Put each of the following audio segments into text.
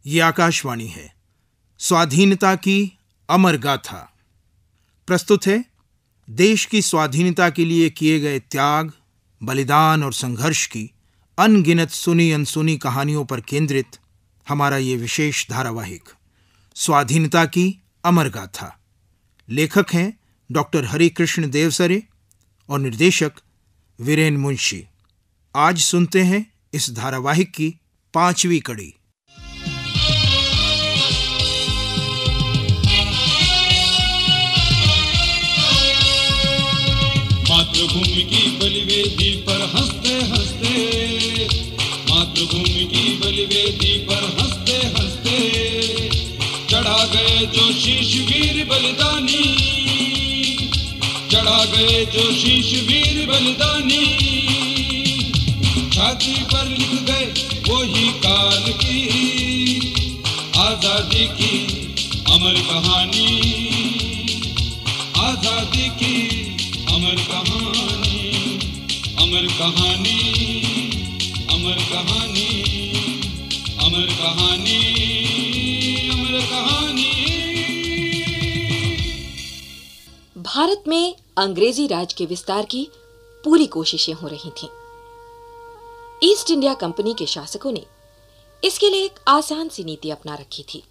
ये आकाशवाणी है। स्वाधीनता की अमर गाथा प्रस्तुत है। देश की स्वाधीनता के लिए किए गए त्याग, बलिदान और संघर्ष की अनगिनत सुनी अनसुनी कहानियों पर केंद्रित हमारा ये विशेष धारावाहिक स्वाधीनता की अमर गाथा। लेखक हैं डॉक्टर हरिकृष्ण देवसरे और निर्देशक वीरेन मुंशी। आज सुनते हैं इस धारावाहिक की 5वीं कड़ी। मातृभूमि की बलिवेदी पर हंसते हंसते, मातृभूमि की बलिवेदी पर हंसते हंसते चढ़ा गए जो शीश वीर बलिदानी, चढ़ा गए जो शीश वीर बलिदानी। छाती पर लिख गए वही काल की आजादी की अमर कहानी, आजादी की अमर कहानी, अमर कहानी, अमर कहानी, अमर कहानी, अमर कहानी। भारत में अंग्रेजी राज के विस्तार की पूरी कोशिशें हो रही थीं। ईस्ट इंडिया कंपनी के शासकों ने इसके लिए एक आसान सी नीति अपना रखी थी।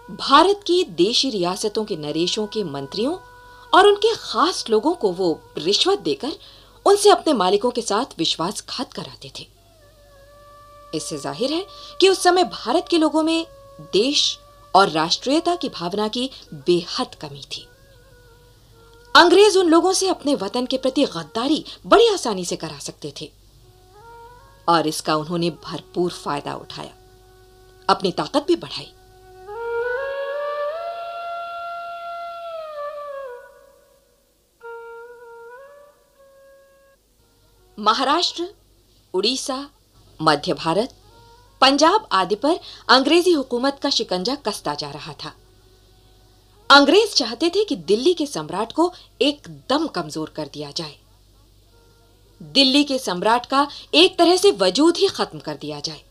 भारत की देशी रियासतों के नरेशों के मंत्रियों और उनके खास लोगों को वो रिश्वत देकर उनसे अपने मालिकों के साथ विश्वासघात कराते थे। इससे जाहिर है कि उस समय भारत के लोगों में देश और राष्ट्रीयता की भावना की बेहद कमी थी। अंग्रेज उन लोगों से अपने वतन के प्रति गद्दारी बड़ी आसानी से करा सकते थे और इसका उन्होंने भरपूर फायदा उठाया, अपनी ताकत भी बढ़ाई। महाराष्ट्र, उड़ीसा, मध्य भारत, पंजाब आदि पर अंग्रेजी हुकूमत का शिकंजा कसता जा रहा था। अंग्रेज चाहते थे कि दिल्ली के सम्राट को एकदम कमजोर कर दिया जाए, दिल्ली के सम्राट का एक तरह से वजूद ही खत्म कर दिया जाए।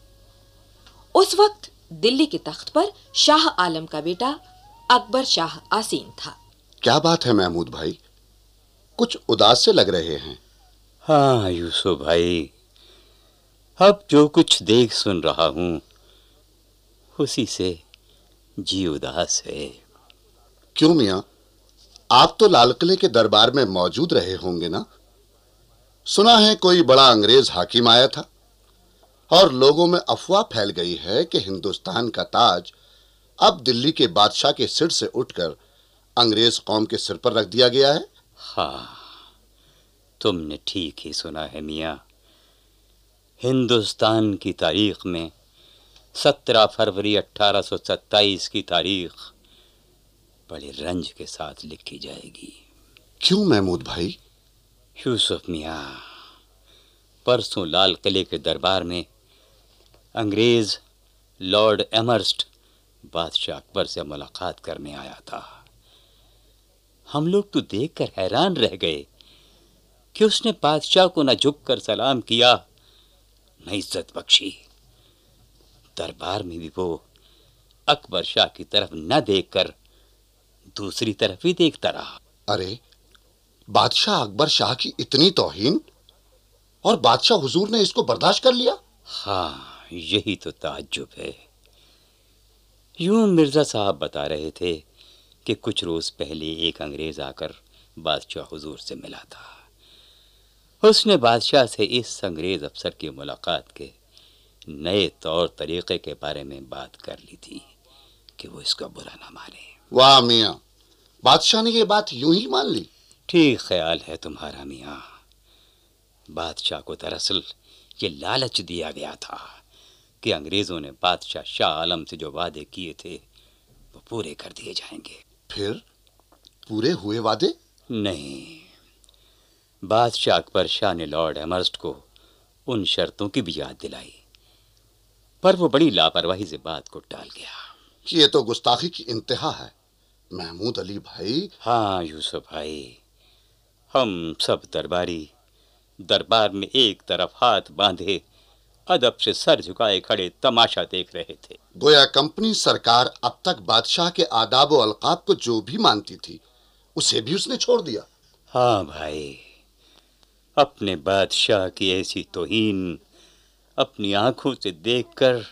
उस वक्त दिल्ली के तख्त पर शाह आलम का बेटा अकबर शाह आसीन था। क्या बात है महमूद भाई, कुछ उदास से लग रहे हैं। हाँ यूसुफ भाई, अब जो कुछ देख सुन रहा हूं उसी से जी उदास है। क्यों मियां, आप तो लाल किले के दरबार में मौजूद रहे होंगे ना? सुना है कोई बड़ा अंग्रेज हाकिम आया था और लोगों में अफवाह फैल गई है कि हिंदुस्तान का ताज अब दिल्ली के बादशाह के सिर से उठकर अंग्रेज कौम के सिर पर रख दिया गया है। हाँ, तुमने ठीक ही सुना है मियां। हिंदुस्तान की तारीख में 17 फरवरी 1827 की तारीख बड़े रंज के साथ लिखी जाएगी। क्यों महमूद भाई? यूसुफ मियां, परसों लाल किले के दरबार में अंग्रेज लॉर्ड एमर्स्ट बादशाह अकबर से मुलाकात करने आया था। हम लोग तो देखकर हैरान रह गए कि उसने बादशाह को न झुककर सलाम किया न इज्जत बख्शी। दरबार में भी वो अकबर शाह की तरफ न देखकर दूसरी तरफ ही देखता रहा। अरे, बादशाह अकबर शाह की इतनी तौहीन और बादशाह हुजूर ने इसको बर्दाश्त कर लिया? हाँ, यही तो ताज्जुब है। यूं मिर्जा साहब बता रहे थे कि कुछ रोज पहले एक अंग्रेज आकर बादशाह हुजूर से मिला था। उसने बादशाह से इस अंग्रेज अफसर की मुलाकात के नए तौर तरीके के बारे में बात कर ली थी कि वो इसका बुरा ना माने। वाह मियां, बादशाह ने ये बात यूं ही मान ली? ठीक ख्याल है तुम्हारा मियां। बादशाह को दरअसल ये लालच दिया गया था कि अंग्रेजों ने बादशाह शाह आलम से जो वादे किए थे वो पूरे कर दिए जाएंगे। फिर पूरे हुए वादे? नहीं, बादशाह अकबर शाह ने लॉर्ड एमर्स्ट को उन शर्तों की भी याद दिलाई, पर वो बड़ी लापरवाही से बात को टाल गया। ये तो गुस्ताखी की इंतहा है महमूद अली भाई। हाँ यूसुफ भाई, हम सब दरबारी दरबार में एक तरफ हाथ बांधे अदब से सर झुकाए खड़े तमाशा देख रहे थे। गोया कंपनी सरकार अब तक बादशाह के आदाब व अलकाब को जो भी मानती थी उसे भी उसने छोड़ दिया। हाँ भाई, अपने बादशाह की ऐसी तौहीन अपनी आंखों से देखकर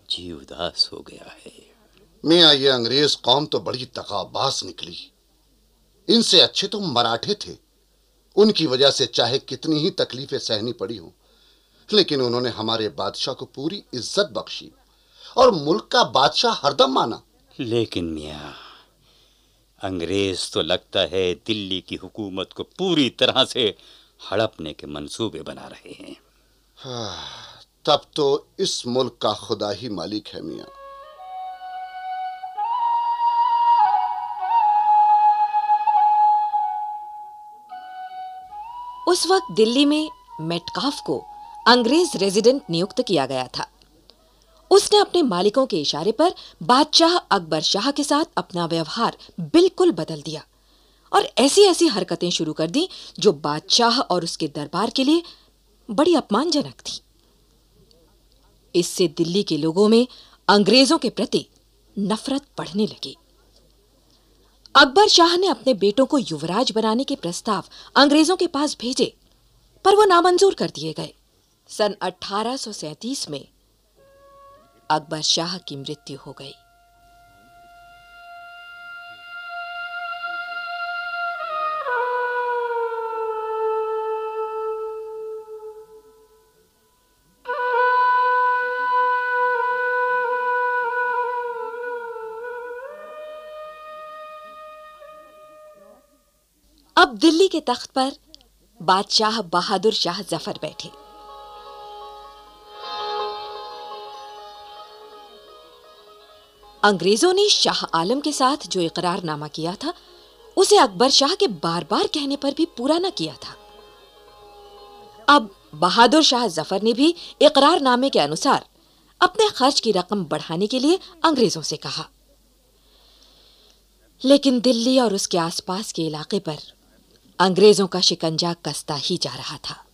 जी उदास हो गया है। मियां, ये अंग्रेज कौम तो बड़ी तकाबाज निकली। इनसे अच्छे तो मराठे थे। उनकी वजह से चाहे कितनी ही तकलीफें सहनी पड़ी हो, लेकिन उन्होंने हमारे बादशाह को पूरी इज्जत बख्शी और मुल्क का बादशाह हरदम माना। लेकिन मियां, अंग्रेज तो लगता है दिल्ली की हुकूमत को पूरी तरह से हड़पने के मंसूबे बना रहे हैं। तब तो इस मुल्क का खुदा ही मालिक है मियां। उस वक्त दिल्ली में मेटकाफ को अंग्रेज रेजिडेंट नियुक्त किया गया था। उसने अपने मालिकों के इशारे पर बादशाह अकबर शाह के साथ अपना व्यवहार बिल्कुल बदल दिया और ऐसी ऐसी हरकतें शुरू कर दी जो बादशाह और उसके दरबार के लिए बड़ी अपमानजनक थी। इससे दिल्ली के लोगों में अंग्रेजों के प्रति नफरत बढ़ने लगी। अकबर शाह ने अपने बेटों को युवराज बनाने के प्रस्ताव अंग्रेजों के पास भेजे, पर वो नामंजूर कर दिए गए। सन 1837 में अकबर शाह की मृत्यु हो गई। अब दिल्ली के तख्त पर बादशाह बहादुर शाह जफर बैठे। अंग्रेजों ने शाह आलम के साथ जो इकरारनामा किया था उसे अकबर शाह के बार बार कहने पर भी पूरा न किया था। अब बहादुर शाह जफर ने भी इकरारनामे के अनुसार अपने खर्च की रकम बढ़ाने के लिए अंग्रेजों से कहा, लेकिन दिल्ली और उसके आसपास के इलाके पर अंग्रेजों का शिकंजा कसता ही जा रहा था।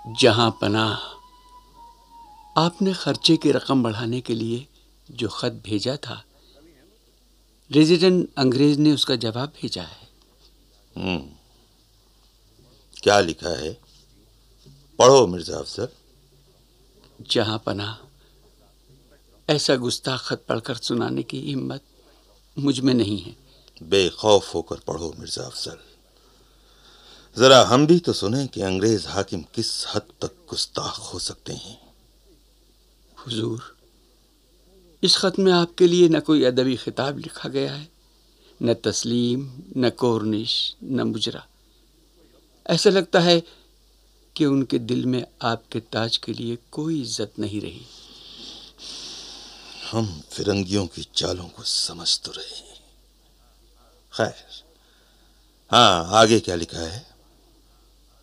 जहां पनाह, आपने खर्चे की रकम बढ़ाने के लिए जो खत भेजा था, रेजिडेंट अंग्रेज ने उसका जवाब भेजा है। क्या लिखा है? पढ़ो मिर्जा अफसर। जहां पनाह, ऐसा गुस्ताख खत पढ़कर सुनाने की हिम्मत मुझ में नहीं है। बेखौफ होकर पढ़ो मिर्जा अफसर। जरा हम भी तो सुने कि अंग्रेज हाकिम किस हद तक गुस्ताख हो सकते हैं। हुजूर, इस खत में आपके लिए न कोई अदबी खिताब लिखा गया है, न तस्लीम, न कोर्निश, न मुजरा। ऐसा लगता है कि उनके दिल में आपके ताज के लिए कोई इज्जत नहीं रही। हम फिरंगियों की चालों को समझ तो रहे हैं। खैर, हाँ, आगे क्या लिखा है?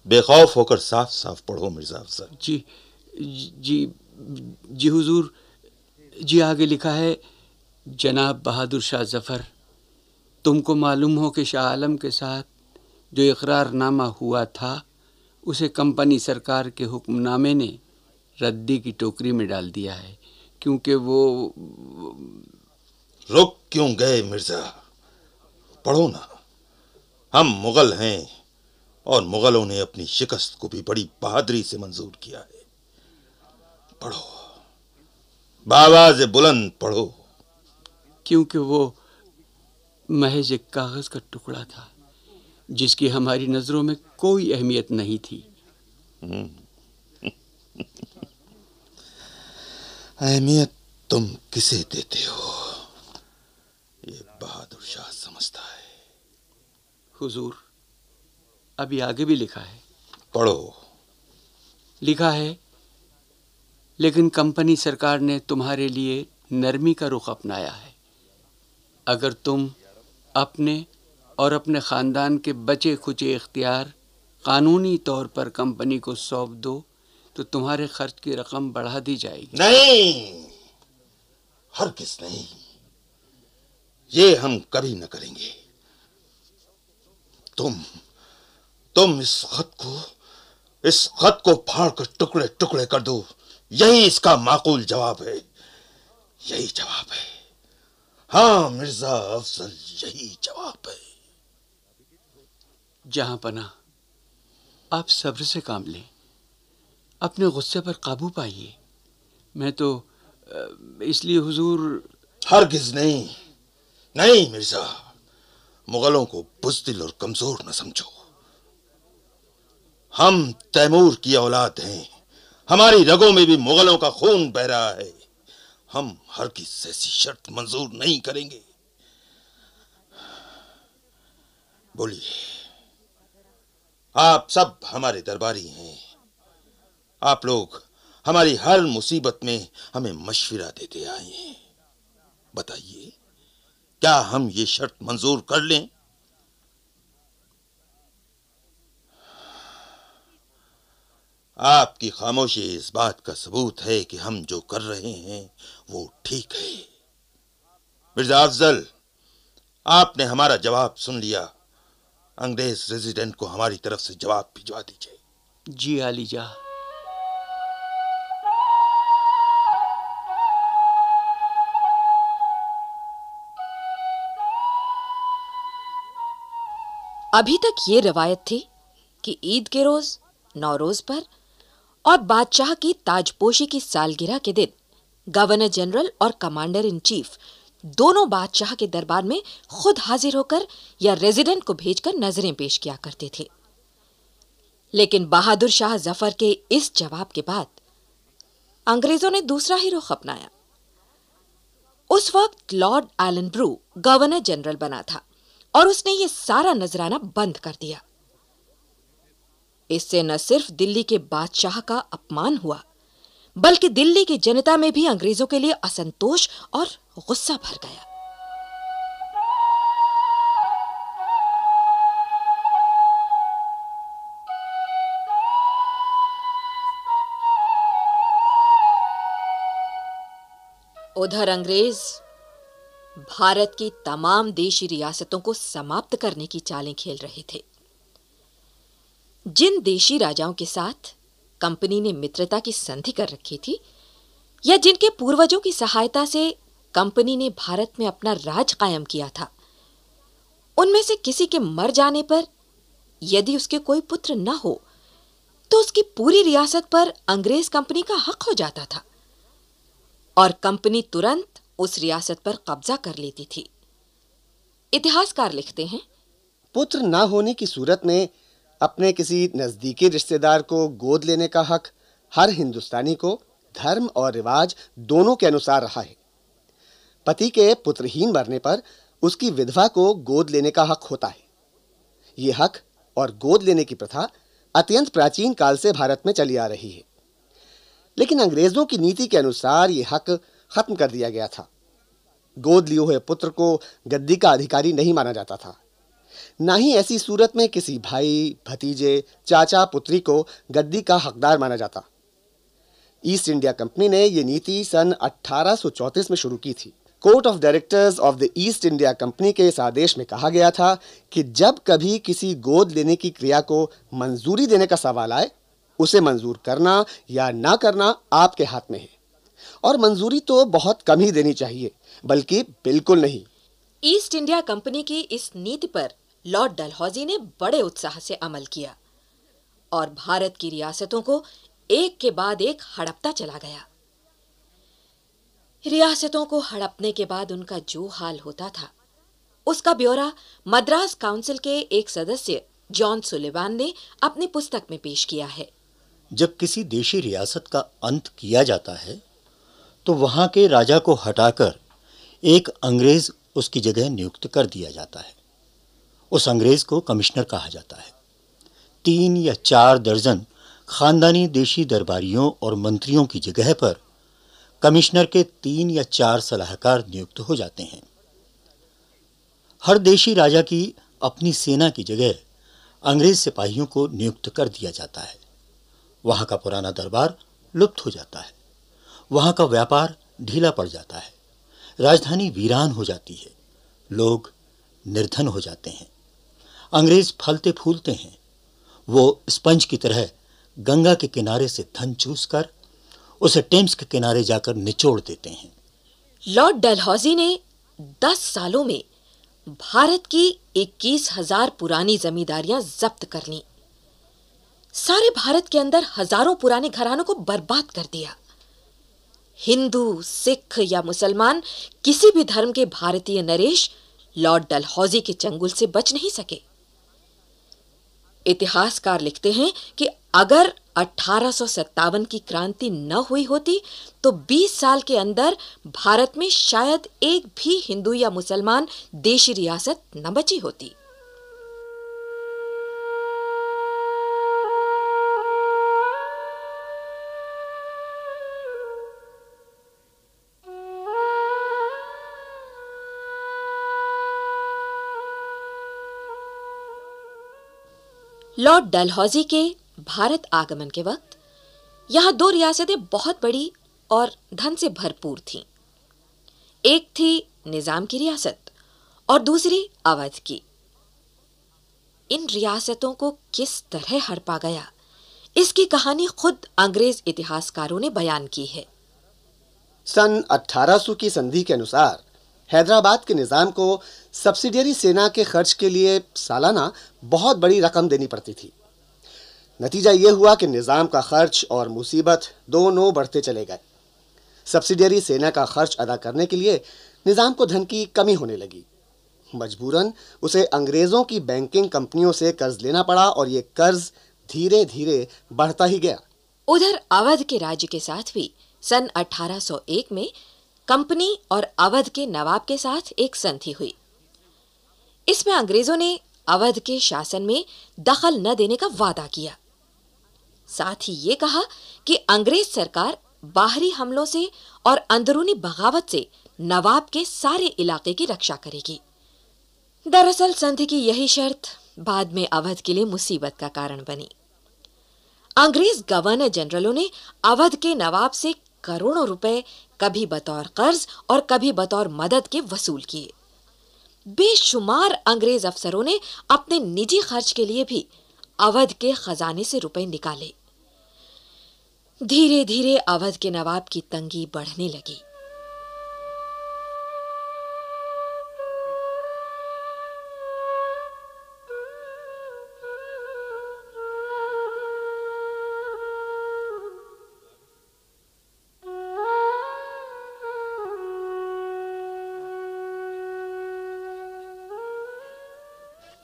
बेखौफ होकर साफ साफ पढ़ो मिर्जा अफसर। जी हुजूर, जी आगे लिखा है, जनाब बहादुर शाह जफर, तुमको मालूम हो कि शाह आलम के साथ जो इकरारनामा हुआ था उसे कंपनी सरकार के हुक्मनामे ने रद्दी की टोकरी में डाल दिया है, क्योंकि वो। रुक क्यों गए मिर्जा? पढ़ो ना। हम मुगल हैं और मुगलों ने अपनी शिकस्त को भी बड़ी बहादुरी से मंजूर किया है। पढ़ो, बावाज़ बुलंद पढ़ो। क्योंकि वो महज एक कागज का टुकड़ा था जिसकी हमारी नजरों में कोई अहमियत नहीं थी। अहमियत तुम किसे देते हो, ये बहादुर शाह समझता है। हुजूर, अभी आगे भी लिखा है। पढ़ो। लिखा है, लेकिन कंपनी सरकार ने तुम्हारे लिए नरमी का रुख अपनाया है। अगर तुम अपने और अपने खानदान के बचे खुचे इख्तियार कानूनी तौर पर कंपनी को सौंप दो तो तुम्हारे खर्च की रकम बढ़ा दी जाएगी। नहीं, हरगिज़ नहीं, ये हम कभी न करेंगे। तुम इस खत को फाड़ कर टुकड़े टुकड़े कर दो, यही इसका माकूल जवाब है, यही जवाब है। हाँ मिर्जा अफजल, यही जवाब है। जहां पना, आप सब्र से काम लें, अपने गुस्से पर काबू पाइए। मैं तो इसलिए हुजूर। हरगिज नहीं, नहीं मिर्जा, मुगलों को बुज़दिल और कमजोर न समझो। हम तैमूर की औलाद हैं, हमारी रगों में भी मुगलों का खून बह रहा है। हम हरगिज ऐसी शर्त मंजूर नहीं करेंगे। बोलिए, आप सब हमारे दरबारी हैं, आप लोग हमारी हर मुसीबत में हमें मशवरा देते आए हैं। बताइए, क्या हम ये शर्त मंजूर कर लें? आपकी खामोशी इस बात का सबूत है कि हम जो कर रहे हैं वो ठीक है। मिर्जा अफजल, आपने हमारा जवाब सुन लिया, अंग्रेज रेजिडेंट को हमारी तरफ से जवाब भिजवा दीजिए। जी आलीजा। अभी तक ये रवायत थी कि ईद के रोज, नौरोज पर और बादशाह की ताजपोशी की सालगिरह के दिन गवर्नर जनरल और कमांडर इन चीफ दोनों बादशाह के दरबार में खुद हाजिर होकर या रेजिडेंट को भेजकर नजरें पेश किया करते थे। लेकिन बहादुर शाह जफर के इस जवाब के बाद अंग्रेजों ने दूसरा ही रुख अपनाया। उस वक्त Lord Ellenborough governor general बना था और उसने ये सारा नजराना बंद कर दिया। इससे न सिर्फ दिल्ली के बादशाह का अपमान हुआ, बल्कि दिल्ली की जनता में भी अंग्रेजों के लिए असंतोष और गुस्सा भर गया। उधर अंग्रेज भारत की तमाम देशी रियासतों को समाप्त करने की चालें खेल रहे थे। जिन देशी राजाओं के साथ कंपनी ने मित्रता की संधि कर रखी थी या जिनके पूर्वजों की सहायता से कंपनी ने भारत में अपना राज कायम किया था, उनमें से किसी के मर जाने पर यदि उसके कोई पुत्र न हो तो उसकी पूरी रियासत पर अंग्रेज कंपनी का हक हो जाता था और कंपनी तुरंत उस रियासत पर कब्जा कर लेती थी। इतिहासकार लिखते हैं, पुत्र न होने की सूरत में अपने किसी नजदीकी रिश्तेदार को गोद लेने का हक हर हिंदुस्तानी को धर्म और रिवाज दोनों के अनुसार रहा है। पति के पुत्रहीन मरने पर उसकी विधवा को गोद लेने का हक होता है। यह हक और गोद लेने की प्रथा अत्यंत प्राचीन काल से भारत में चली आ रही है, लेकिन अंग्रेजों की नीति के अनुसार यह हक खत्म कर दिया गया था। गोद लिए हुए पुत्र को गद्दी का अधिकारी नहीं माना जाता था। ना ही ऐसी सूरत में किसी भाई, भतीजे, चाचा, पुत्री को गद्दी का हकदार माना जाता। ईस्ट इंडिया कंपनी ने यह नीति सन 1834 में शुरू की थी। Court of directors of the east India company के इस आदेश में कहा गया था कि जब कभी किसी गोद लेने की क्रिया को मंजूरी देने का सवाल आए, उसे मंजूर करना या ना करना आपके हाथ में है। और मंजूरी तो बहुत कम ही देनी चाहिए, बल्कि बिल्कुल नहीं। ईस्ट इंडिया कंपनी की इस नीति पर लॉर्ड डलहौजी ने बड़े उत्साह से अमल किया और भारत की रियासतों को एक के बाद एक हड़पता चला गया। रियासतों को हड़पने के बाद उनका जो हाल होता था, उसका ब्यौरा मद्रास काउंसिल के एक सदस्य जॉन सुलिवान ने अपनी पुस्तक में पेश किया है। जब किसी देशी रियासत का अंत किया जाता है तो वहां के राजा को हटाकर एक अंग्रेज उसकी जगह नियुक्त कर दिया जाता है। उस अंग्रेज को कमिश्नर कहा जाता है। 3 या 4 दर्जन खानदानी देशी दरबारियों और मंत्रियों की जगह पर कमिश्नर के 3 या 4 सलाहकार नियुक्त हो जाते हैं। हर देशी राजा की अपनी सेना की जगह अंग्रेज सिपाहियों को नियुक्त कर दिया जाता है। वहां का पुराना दरबार लुप्त हो जाता है। वहां का व्यापार ढीला पड़ जाता है। राजधानी वीरान हो जाती है। लोग निर्धन हो जाते हैं। अंग्रेज फलते फूलते हैं। वो स्पंज की तरह गंगा के किनारे से धन चूस कर उसे टेम्स के किनारे जाकर निचोड़ देते हैं। लॉर्ड डलहौजी ने 10 सालों में भारत की 21,000 पुरानी जमींदारियां जब्त कर लीं। सारे भारत के अंदर हजारों पुराने घरानों को बर्बाद कर दिया। हिंदू, सिख या मुसलमान किसी भी धर्म के भारतीय नरेश लॉर्ड डलहौजी के चंगुल से बच नहीं सके। इतिहासकार लिखते हैं कि अगर 1857 की क्रांति न हुई होती तो 20 साल के अंदर भारत में शायद एक भी हिंदू या मुसलमान देशी रियासत न बची होती। लॉर्ड डलहौजी के भारत आगमन के वक्त यहां 2 रियासतें बहुत बड़ी और धन से भरपूर थीं। एक थी निजाम की रियासत और दूसरी अवध की। इन रियासतों को किस तरह हड़पा गया, इसकी कहानी खुद अंग्रेज इतिहासकारों ने बयान की है। सन 1800 की संधि के अनुसार हैदराबाद के निजाम को सब्सिडियरी सेना के खर्च के लिए सालाना बहुत बड़ी रकम देनी पड़ती थी। नतीजा यह हुआ कि निजाम का खर्च और मुसीबत दोनों बढ़ते चले गए। सब्सिडियरी सेना का खर्च अदा करने के लिए निजाम को धन की कमी होने लगी। मजबूरन उसे अंग्रेजों की बैंकिंग कंपनियों से कर्ज लेना पड़ा और यह कर्ज धीरे धीरे बढ़ता ही गया। उधर अवध के राज्य के साथ भी सन 1801 में कंपनी और अवध के नवाब के साथ एक संधि हुई। इसमें अंग्रेजों ने अवध के शासन में दखल न देने का वादा किया। साथ ही ये कहा कि अंग्रेज सरकार बाहरी हमलों से और अंदरूनी बगावत से नवाब के सारे इलाके की रक्षा करेगी। दरअसल संधि की यही शर्त बाद में अवध के लिए मुसीबत का कारण बनी। अंग्रेज गवर्नर जनरलों ने अवध के नवाब से करोड़ों रुपए कभी बतौर कर्ज और कभी बतौर मदद के वसूल किए। बेशुमार अंग्रेज अफसरों ने अपने निजी खर्च के लिए भी अवध के खजाने से रुपए निकाले। धीरे धीरे अवध के नवाब की तंगी बढ़ने लगी।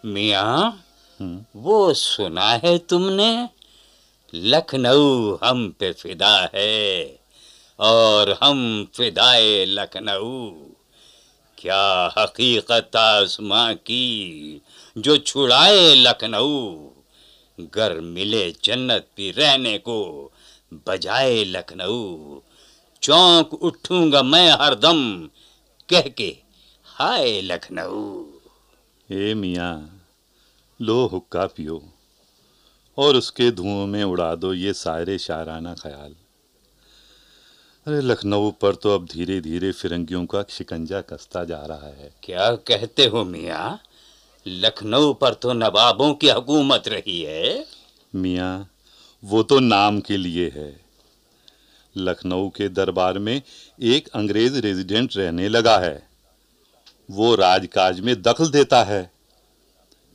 मियाँ, वो सुना है तुमने, लखनऊ हम पे फिदा है और हम फिदाए लखनऊ। क्या हकीकत आसमां की जो छुड़ाए लखनऊ। गर मिले जन्नत भी रहने को बजाए लखनऊ। चौंक उठूंगा मैं हरदम कह के हाय लखनऊ। ए मियाँ, लो हुक्का पियो और उसके धुओं में उड़ा दो ये सारे शायराना ख्याल। अरे लखनऊ पर तो अब धीरे धीरे फिरंगियों का शिकंजा कसता जा रहा है। क्या कहते हो मियाँ? लखनऊ पर तो नवाबों की हुकूमत रही है। मियाँ, वो तो नाम के लिए है। लखनऊ के दरबार में एक अंग्रेज रेजिडेंट रहने लगा है। वो राजकाज में दखल देता है।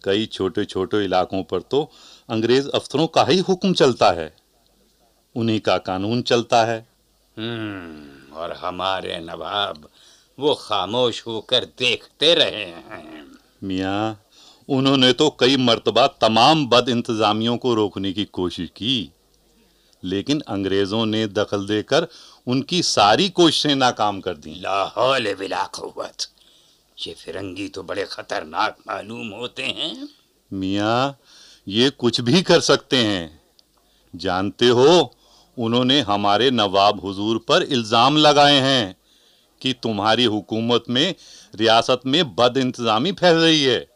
कई छोटे छोटे इलाकों पर तो अंग्रेज अफसरों का ही हुक्म चलता है, उन्हीं का कानून चलता है। और हमारे नवाब वो खामोश होकर देखते रहे हैं। मियाँ, उन्होंने तो कई मर्तबा तमाम बद इंतजामियों को रोकने की कोशिश की, लेकिन अंग्रेजों ने दखल देकर उनकी सारी कोशिशें नाकाम कर दी। लाहौल बिला कुव्वत, ये फिरंगी तो बड़े खतरनाक मालूम होते हैं। मियाँ, ये कुछ भी कर सकते हैं। जानते हो, उन्होंने हमारे नवाब हुजूर पर इल्जाम लगाए हैं कि तुम्हारी हुकूमत में रियासत में बद इंतजामी फैल रही है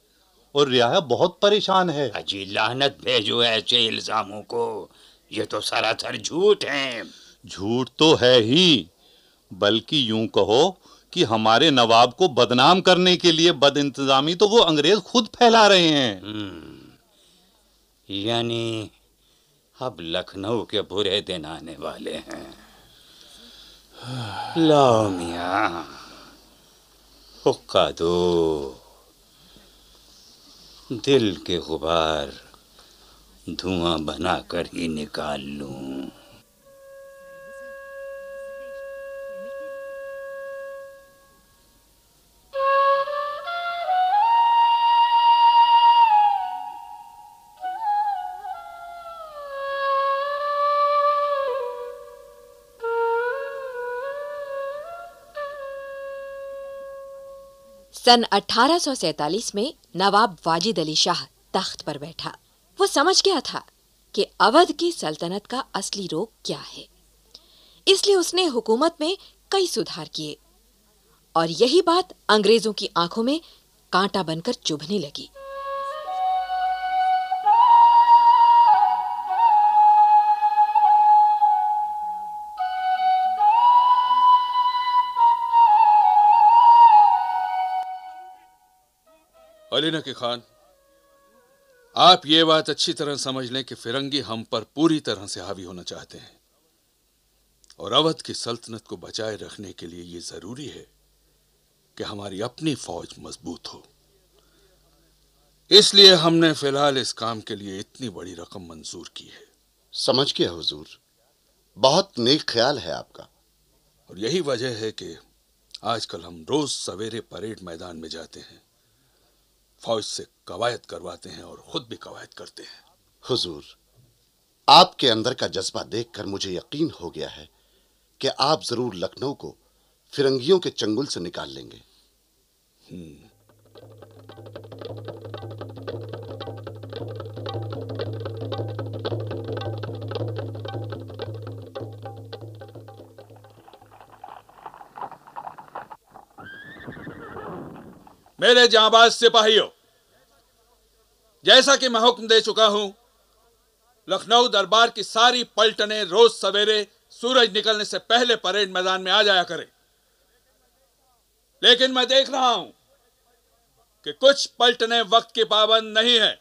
और रियासत बहुत परेशान है। अजी लानत भेजो ऐसे इल्जामों को, ये तो सरासर झूठ हैं। झूठ तो है ही, बल्कि यूं कहो कि हमारे नवाब को बदनाम करने के लिए बदइंतजामी तो वो अंग्रेज खुद फैला रहे हैं। यानी अब लखनऊ के बुरे दिन आने वाले हैं। लो मियां, हुक्का दो, दिल के गुबार धुआं बनाकर ही निकाल लूं। सन 1847 में नवाब वाजिद अली शाह तख्त पर बैठा। वो समझ गया था कि अवध की सल्तनत का असली रोग क्या है, इसलिए उसने हुकूमत में कई सुधार किए और यही बात अंग्रेजों की आंखों में कांटा बनकर चुभने लगी। अली नकी खान, आप ये बात अच्छी तरह समझ लें कि फिरंगी हम पर पूरी तरह से हावी होना चाहते हैं और अवध की सल्तनत को बचाए रखने के लिए ये जरूरी है कि हमारी अपनी फौज मजबूत हो। इसलिए हमने फिलहाल इस काम के लिए इतनी बड़ी रकम मंजूर की है। समझ गया हुजूर, बहुत नेक ख्याल है आपका। और यही वजह है कि आजकल हम रोज सवेरे परेड मैदान में जाते हैं, फौज से कवायद करवाते हैं और खुद भी कवायद करते हैं। हुजूर, आपके अंदर का जज्बा देखकर मुझे यकीन हो गया है कि आप जरूर लखनऊ को फिरंगियों के चंगुल से निकाल लेंगे। मेरे जांबाज सिपाहियों, जैसा कि मैं हुक्म दे चुका हूं, लखनऊ दरबार की सारी पलटनें रोज सवेरे सूरज निकलने से पहले परेड मैदान में आ जाया करें। लेकिन मैं देख रहा हूं कि कुछ पलटनें वक्त की पाबंद नहीं है,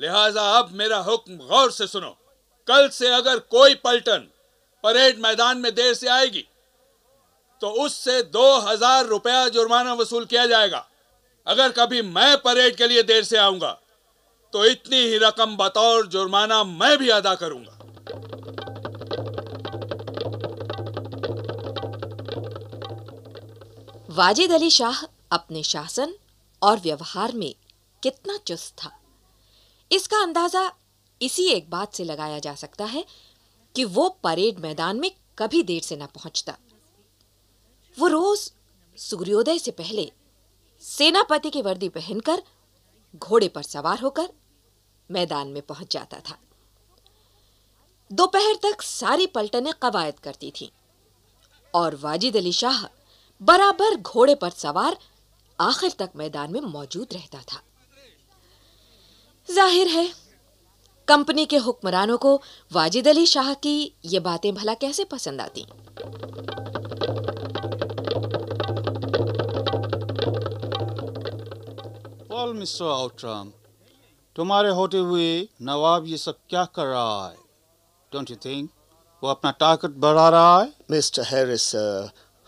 लिहाजा अब मेरा हुक्म गौर से सुनो। कल से अगर कोई पलटन परेड मैदान में देर से आएगी तो उससे 2000 रुपया जुर्माना वसूल किया जाएगा। अगर कभी मैं परेड के लिए देर से आऊंगा तो इतनी ही रकम बतौर जुर्माना मैं भी अदा करूंगा। वाजिद अली शाह अपने शासन और व्यवहार में कितना चुस्त था, इसका अंदाजा इसी एक बात से लगाया जा सकता है कि वो परेड मैदान में कभी देर से न पहुंचता। वो रोज सूर्योदय से पहले सेनापति की वर्दी पहनकर घोड़े पर सवार होकर मैदान में पहुंच जाता था। दोपहर तक सारी पलटनें कवायद करती थीं और वाजिद अली शाह बराबर घोड़े पर सवार आखिर तक मैदान में मौजूद रहता था। जाहिर है कंपनी के हुक्मरानों को वाजिद अली शाह की ये बातें भला कैसे पसंद आती। मिस्टर आउटराम, तुम्हारे होते हुए नवाब ये सब क्या कर रहा है? डोंट यू थिंक वो अपना ताकत बढ़ा रहा है? मिस्टर हैरिस,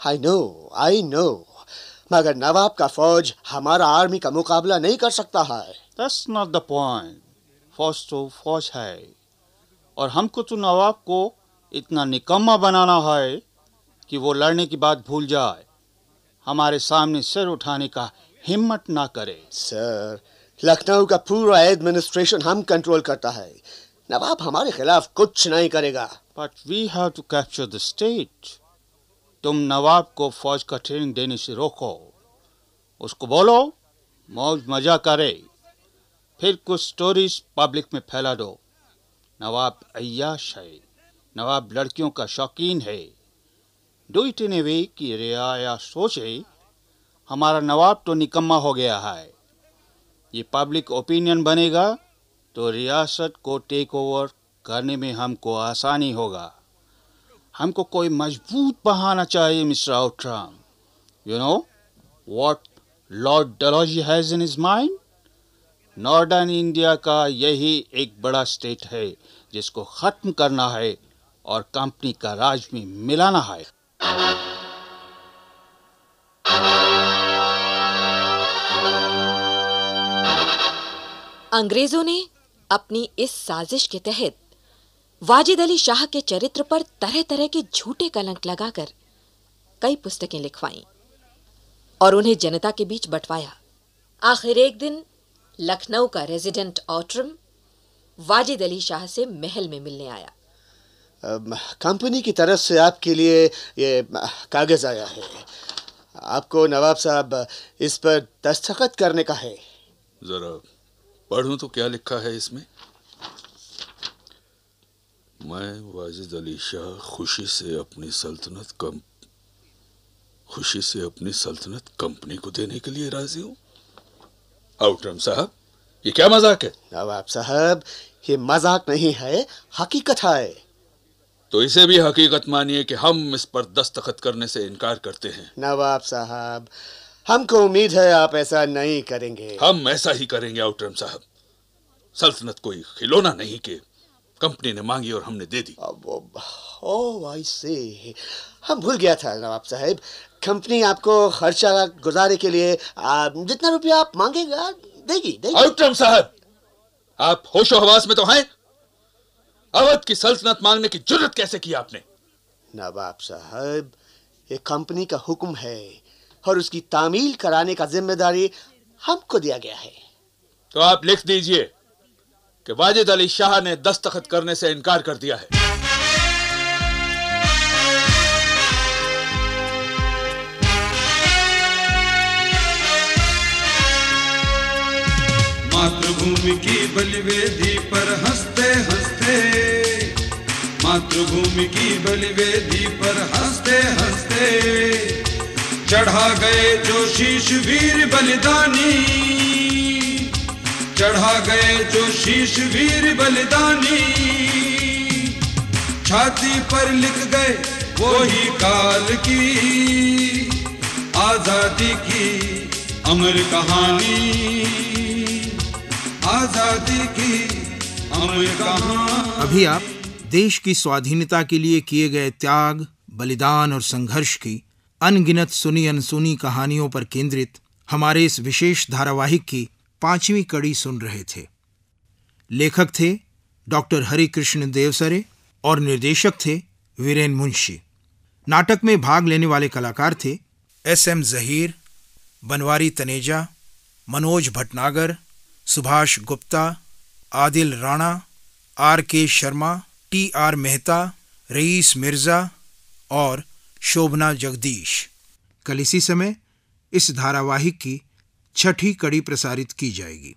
आई नो, मगर नवाब का फौज हमारा आर्मी का मुकाबला नहीं कर सकता है। That's not the point. फौज तो फौज है और हमको तो नवाब को इतना निकम्मा बनाना है कि वो लड़ने की बात भूल जाए, हमारे सामने सिर उठाने का हिम्मत ना करे। सर, लखनऊ का पूरा एडमिनिस्ट्रेशन हम कंट्रोल करता है, नवाब हमारे खिलाफ कुछ नहीं करेगा। But we have to capture the state. तुम नवाब को फौज का ट्रेनिंग देने से रोको, उसको बोलो मौज मजा करे, फिर कुछ स्टोरीज पब्लिक में फैला दो। नवाब अय्याश है, नवाब लड़कियों का शौकीन है। डू इट इन ए वे कि रियाया सोचे हमारा नवाब तो निकम्मा हो गया है। ये पब्लिक ओपिनियन बनेगा तो रियासत को टेक ओवर करने में हमको आसानी होगा। हमको कोई मजबूत बहाना चाहिए mister Outram. You know what Lord Dalhousie has in his mind? Northern India का यही एक बड़ा स्टेट है जिसको खत्म करना है और कंपनी का राज में मिलाना है। अंग्रेजों ने अपनी इस साजिश के तहत वाजिद अली शाह के चरित्र पर तरह तरह के झूठे कलंक लगाकर कई पुस्तकें लिखवाईं और उन्हें जनता के बीच बंटवाया। आखिर एक दिन लखनऊ का रेजिडेंट ऑट्रम वाजिद अली शाह से महल में मिलने आया। कंपनी की तरफ से आपके लिए ये कागज आया है। आपको नवाब साहब इस पर दस्तखत करने का है। जरा पढ़ूं तो क्या लिखा है इसमें। मैं वाजिद अली शाह खुशी से अपनी सल्तनत कंपनी को देने के लिए राजी हूं। आउटरम साहब, ये क्या मजाक है? नवाब साहब, ये मजाक नहीं है, हकीकत है। तो इसे भी हकीकत मानिए कि हम इस पर दस्तखत करने से इनकार करते हैं। नवाब साहब, हमको उम्मीद है आप ऐसा नहीं करेंगे। हम ऐसा ही करेंगे आउटरम साहब। सल्तनत कोई खिलौना नहीं कि कंपनी ने मांगी और हमने दे दी। ओह आई सी, हम भूल गया था नवाब साहब। कंपनी आपको खर्चा गुजारे के लिए जितना रुपया आप मांगेगा देगी। आउटरम साहब, आप होशो हवास में तो हैं? अवध की सल्तनत मांगने की जुर्रत कैसे की आपने? नवाब साहब, ये कंपनी का हुक्म है और उसकी तामील कराने का जिम्मेदारी हमको दिया गया है। तो आप लिख दीजिए कि वाजिद अली शाह ने दस्तखत करने से इनकार कर दिया है। मातृभूमि की बलिवेदी पर हंसते हंसते, मातृभूमि की बलिवेदी पर हंसते हंसते चढ़ा गए जो शीश वीर बलिदानी, चढ़ा गए जो शीश वीर बलिदानी, छाती पर लिख गए वही काल की आजादी की अमर कहानी, आजादी की अमर कहानी। अभी आप देश की स्वाधीनता के लिए किए गए त्याग, बलिदान और संघर्ष की अनगिनत सुनी अनसुनी कहानियों पर केंद्रित हमारे इस विशेष धारावाहिक की 5वीं कड़ी सुन रहे थे। लेखक थे डॉक्टर हरिकृष्ण देवसरे और निर्देशक थे वीरेन मुंशी। नाटक में भाग लेने वाले कलाकार थे SM Zaheer, Banwari Taneja, Manoj Bhatnagar, Subhash Gupta, Adil Rana, RK Sharma, TR Mehta, Raees Mirza और शोभना जगदीश। कल इसी समय इस धारावाहिक की 6ठी कड़ी प्रसारित की जाएगी।